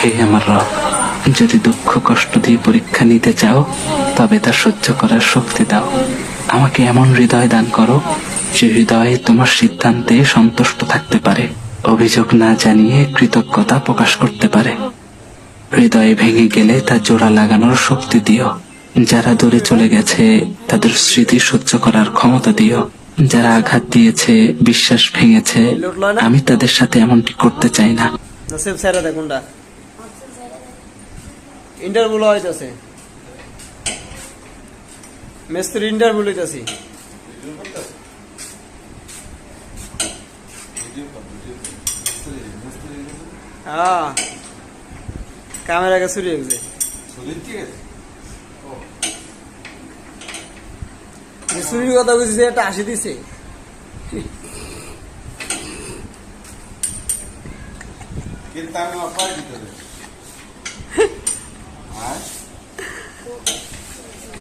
হে আমার রব, যদি দুঃখ কষ্ট দিয়ে পরীক্ষা নিতে চাও তবে তা সহ্য করার শক্তি দাও। আমাকে এমন হৃদয় দান করো যে হৃদয়ে তোমার সিদ্ধান্তে সন্তুষ্ট থাকতে পারে, অভিযোগ না জানিয়ে কৃতজ্ঞতা প্রকাশ করতে পারে। হৃদয়ে ভেঙে গেলে তা জোড়া লাগানোর শক্তি দিও। যারা দূরে চলে গেছে তাদের স্মৃতি সহ্য করার ক্ষমতা দিও। যারা আঘাত দিয়েছে, বিশ্বাস ভেঙেছে, আমি তাদের সাথে এমনটি করতে চাই না। নসিব স্যারা দেখুনটা ইন্টারভিউ হইতাছে, মিস্ত্রি ইন্টারভিউ হইতাছি। হ্যাঁ, ক্যামেরা কে চুরি হয়েছে। চুরির কথা বুঝেছে, একটা 80 দিছে। কিন্তু আমি অফার দিতে